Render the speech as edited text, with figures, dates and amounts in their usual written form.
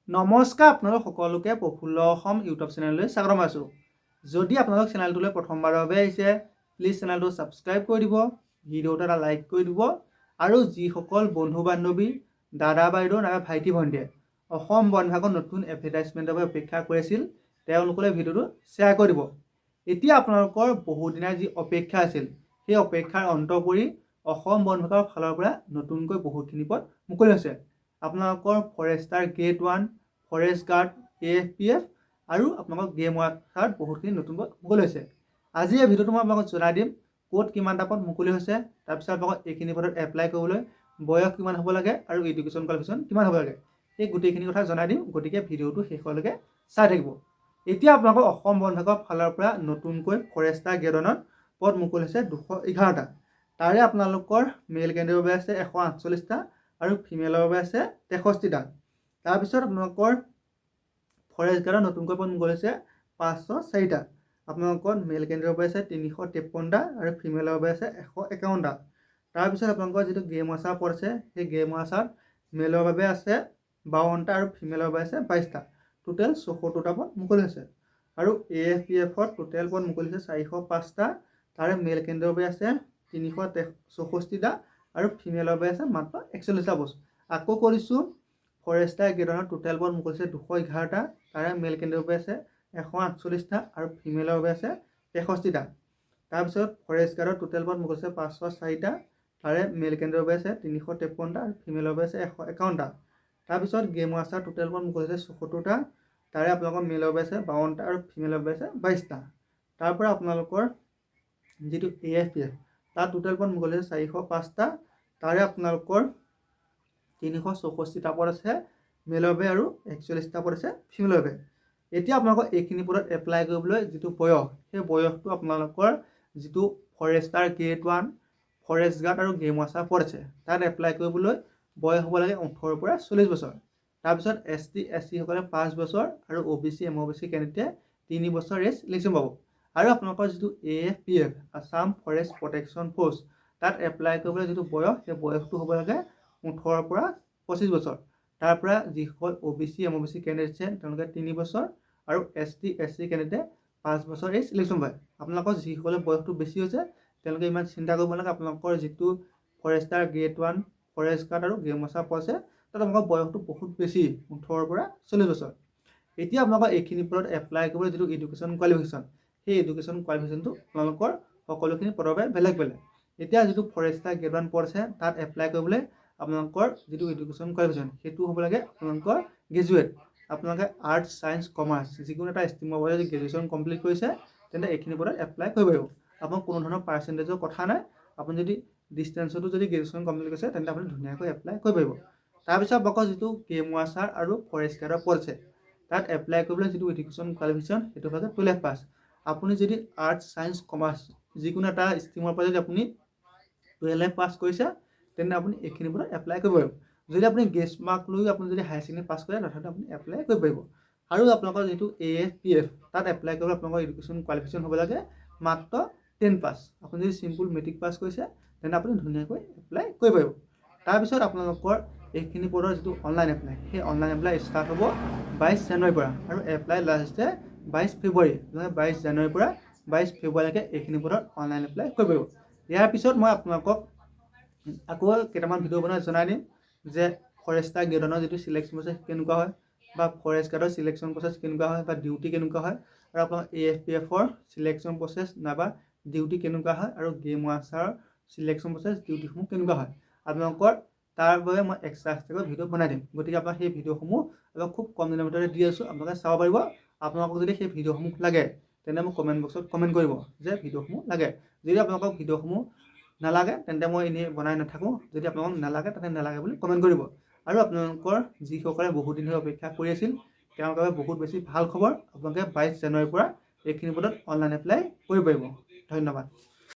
নমস্কাৰ, আপোনালোক সকলোকে প্ৰফুল্ল অসম ইউটিউব চেনেললৈ স্বাগতম আছোঁ। যদি আপোনালোক চেনেলটোলৈ প্ৰথমবাৰৰ বাবে আহিছে, প্লিজ চেনেলটো ছাবস্ক্ৰাইব কৰি দিব, ভিডিঅ'টো এটা লাইক কৰি দিব আৰু যিসকল বন্ধু বান্ধৱী, দাদা বাইদেউ নাইবা ভাইটি ভণ্টিয়ে অসম বন বিভাগৰ নতুন এডভাৰটাইজমেণ্টৰ বাবে অপেক্ষা কৰিছিল, তেওঁলোকলৈ ভিডিঅ'টো শ্বেয়াৰ কৰি দিব। এতিয়া আপোনালোকৰ বহুদিনীয়া যি অপেক্ষা আছিল, সেই অপেক্ষাৰ অন্ত পৰি অসম বন বিভাগৰ ফালৰ পৰা নতুনকৈ বহুতখিনি পদ মুকলি হৈছে। আপোনালোকৰ Forester grade 1, forest guard, AFPF আৰু আপোনালোকৰ গেম ৱাৰ্কাৰত বহুতখিনি নতুন পদ মুকলি হৈছে। আজি এই ভিডিঅ'টো মই আপোনালোকক জনাই দিম ক'ত কিমানটা পদ মুকলি হৈছে, তাৰপিছত আপোনালোকক এইখিনি পদত এপ্লাই কৰিবলৈ বয়স কিমান হ'ব লাগে আৰু এডুকেশ্যন কোৱালিফিকেশ্যন কিমান হ'ব লাগে, এই গোটেইখিনি কথা জনাই দিম। গতিকে ভিডিঅ'টো শেষলৈকে চাই থাকিব। এতিয়া আপোনালোকৰ অসম বন বিভাগৰ ফালৰ পৰা নতুনকৈ ফৰেষ্টাৰ গ্ৰেড 1ত পদ মুকলি হৈছে 211টা। তাৰে আপোনালোকৰ মেল কেণ্ডিডেটৰ বাবে আছে 148টা আৰু ফিমেলৰ বাবে আছে 63টা। তাৰপিছত আপোনালোকৰ ফৰেষ্ট গাৰ্ডৰ নতুনকৈ পদ মুকলি হৈছে 504টা। আপোনালোকৰ মেল কেণ্ডিডেটৰ বাবে আছে 353টা আৰু ফিমেলৰ বাবে আছে 151টা। তাৰপিছত আপোনালোকৰ যিটো গেম ৱাচাৰ পদ আছে, সেই গেম ৱাচাৰত মেলৰ বাবে আছে 52টা আৰু ফিমেলৰ বাবে আছে 22টা। টোটেল 74টা পদ মুকলি হৈছে। আৰু AFPFত টোটেল পদ মুকলি হৈছে 405টা। তাৰে মেল কেণ্ডিডেটৰ বাবে আছে 364টা আৰু ফিমেলৰ বাবে আছে মাত্ৰ 41টা পোষ্ট। আকৌ কৰিছোঁ, ফৰেষ্টাৰ গ্ৰেড 1ৰ টোটেল পদ মুকলি হৈছে 211টা। তাৰে মেল কেণ্ডিডেটৰ বাবে আছে 148টা আৰু ফিমেলৰ বাবে আছে 63টা। তাৰপিছত ফৰেষ্ট গাৰ্ডৰ টোটেল পদ মুকলি হৈছে 504টা। তাৰে মেল কেণ্ডিডেটৰ বাবে আছে 353টা আৰু ফিমেলৰ বাবে আছে 151টা। তাৰপিছত গেম ৱাচাৰ টোটেল পদ মুকলি হৈছে 74টা। তাৰে আপোনালোকৰ মেলৰ বাবে আছে 52টা আৰু ফিমেলৰ বাবে আছে 22টা। তাৰ পৰা আপোনালোকৰ যিটো AFPF, তাত টোটেল পদ মুকলি হৈছে 405টা। তাৰে আপোনালোকৰ 364টা পদ আছে মেলৰ বাবে আৰু 41টা পদ আছে ফিমেলৰ বাবে। এতিয়া আপোনালোকৰ এইখিনি পদত এপ্লাই কৰিবলৈ যিটো বয়স, সেই বয়সটো আপোনালোকৰ যিটো ফৰেষ্টাৰ গ্ৰেড 1, ফৰেষ্ট গাৰ্ড আৰু গেম ৱাচাৰ পদ আছে, তাত এপ্লাই কৰিবলৈ বয়স হ'ব লাগে 18ৰ পৰা 40 বছৰ। তাৰপিছত ST SC সকলে 5 বছৰ আৰু OBC MOBC কেণ্ডিডেটে 3 বছৰ এজ ইলেকশ্যন পাব। আৰু আপোনালোকৰ যিটো AFPF, Assam forest protection force, তাত এপ্লাই কৰিবলৈ যিটো বয়স, সেই বয়সটো হ'ব লাগে 18ৰ পৰা 25 বছৰ। তাৰ পৰা যিসকল OBC MOBC কেণ্ডিডেট আছে, তেওঁলোকে 3 বছৰ আৰু ST SC কেণ্ডিডেটে 5 বছৰ এজ ইলেকশ্যন পায়। আপোনালোকৰ যিসকলে বয়সটো বেছি হৈছে, তেওঁলোকে ইমান চিন্তা কৰিব নালাগে। আপোনালোকৰ যিটো ফৰেষ্টাৰ গ্ৰেড 1, ফৰেষ্ট গাৰ্ড আৰু গেম ৱাচাৰ পদ আছে, তাত আপোনালোকৰ বয়সটো বহুত বেছি, 18ৰ পৰা 40 বছৰ। এতিয়া আপোনালোকৰ এইখিনি পদত এপ্লাই কৰিবলৈ যিটো এডুকেশ্যন কোৱালিফিকেশ্যন, সেই এডুকেশ্যন কোৱালিফিকেশ্যনটো আপোনালোকৰ সকলোখিনি পদৰ বাবে বেলেগ বেলেগ। এতিয়া যিটো ফৰেষ্টাৰ গ্ৰেড 1 পদ আছে, তাত এপ্লাই কৰিবলৈ আপোনালোকৰ যিটো এডুকেশ্যন কোৱালিফিকেশ্যন, সেইটো হ'ব লাগে আপোনালোকৰ গ্ৰেজুৱেট। আপোনালোকে আৰ্টছ, ছায়েন্স, কমাৰ্চ যিকোনো এটা ষ্ট্ৰীমৰ পৰা যদি গ্ৰেজুৱেশ্যন কমপ্লিট কৰিছে, তেন্তে এইখিনি পদত এপ্লাই কৰিব পাৰিব। আপোনাৰ কোনো ধৰণৰ পাৰ্চেণ্টেজৰ কথা নাই। আপুনি যদি ডিষ্টেঞ্চতো যদি গ্ৰেজুৱেশ্যন কমপ্লিট কৰিছে, তেন্তে আপুনি ধুনীয়াকৈ এপ্লাই কৰিব পাৰিব। তাৰপিছত আপোনালোকৰ যিটো গেম ৱাচাৰ আৰু ফৰেষ্ট গাৰ্ডৰ পদ আছে, তাত এপ্লাই কৰিবলৈ যিটো এডুকেশ্যন কোৱালিফিকেশ্যন, সেইটো হৈছে 12 পাছ। আপুনি যদি আৰ্টছ, ছায়েন্স, কমাৰ্চ যিকোনো এটা ষ্ট্ৰীমৰ পৰা যদি আপুনি 12 পাছ কৰিছে, তেন্তে আপুনি এইখিনি পদত এপ্লাই কৰিব পাৰিব। যদি আপুনি গেছ মাৰ্ক লৈ আপুনি যদি হায়াৰ ছেকেণ্ডেৰী পাছ কৰে, তথাপিও আপুনি এপ্লাই কৰিব পাৰিব। আৰু আপোনালোকৰ যিটো AFPF, তাত এপ্লাই কৰিবলৈ আপোনালোকৰ এডুকেশ্যন কোৱালিফিকেশ্যন হ'ব লাগে মাত্ৰ 10 পাছ। আপুনি যদি চিম্পুল মেট্ৰিক পাছ কৰিছে, তেন্তে আপুনি ধুনীয়াকৈ এপ্লাই কৰিব পাৰিব। তাৰপিছত আপোনালোকৰ এইখিনি পদৰ যিটো অনলাইন এপ্লাই, সেই অনলাইন এপ্লাই ষ্টাৰ্ট হ'ব 22 জানুৱাৰীৰ পৰা আৰু এপ্লাই লাষ্ট ডে 22 ফেব্ৰুৱাৰী। 22 জানুৱাৰীৰ পৰা 22 ফেব্ৰুৱাৰীলৈকে এইখিনি পদত অনলাইন এপ্লাই কৰিব পাৰিব। ইয়াৰ পিছত মই আপোনালোকক আকৌ কেইটামান ভিডিঅ' বনাই জনাই দিম যে ফৰেষ্টাৰ গ্ৰেড 1ৰ যিটো চিলেকশ্যন প্ৰচেছ কেনেকুৱা হয়, বা ফৰেষ্ট গাৰ্ডৰ চিলেকশ্যন প্ৰচেছ কেনেকুৱা হয়, বা ডিউটি কেনেকুৱা হয়, আৰু আপোনাৰ AFPFৰ চিলেকশ্যন প্ৰচেছ নাইবা ডিউটি কেনেকুৱা হয়, আৰু গেম ৱাচাৰৰ চিলেকশ্যন প্ৰচেছ ডিউটিসমূহ কেনেকুৱা হয়, আপোনালোকৰ তাৰ বাবে মই এক্সট্ৰাকৈ ভিডিঅ' বনাই দিম। গতিকে আপোনাৰ সেই ভিডিঅ'সমূহ আপোনাক খুব কম দিনৰ ভিতৰতে দি আছোঁ, আপোনালোকে চাব পাৰিব। আপোনালোকক যদি সেই ভিডিঅ'সমূহ লাগে, তেন্তে মোক কমেণ্ট বক্সত কমেণ্ট কৰিব যে ভিডিঅ'সমূহ লাগে। যদি আপোনালোকক ভিডিঅ'সমূহ নালাগে, তেন্তে মই এনেই বনাই নাথাকোঁ। যদি আপোনালোকক নালাগে, তেন্তে নালাগে বুলি কমেণ্ট কৰিব। আৰু আপোনালোকৰ যিসকলে বহুত দিন ধৰি অপেক্ষা কৰি আছিল, তেওঁলোকৰ বাবে বহুত বেছি ভাল খবৰ। আপোনালোকে 22 জানুৱাৰীৰ পৰা এইখিনি পদত অনলাইন এপ্লাই কৰিব পাৰিব। ধন্যবাদ।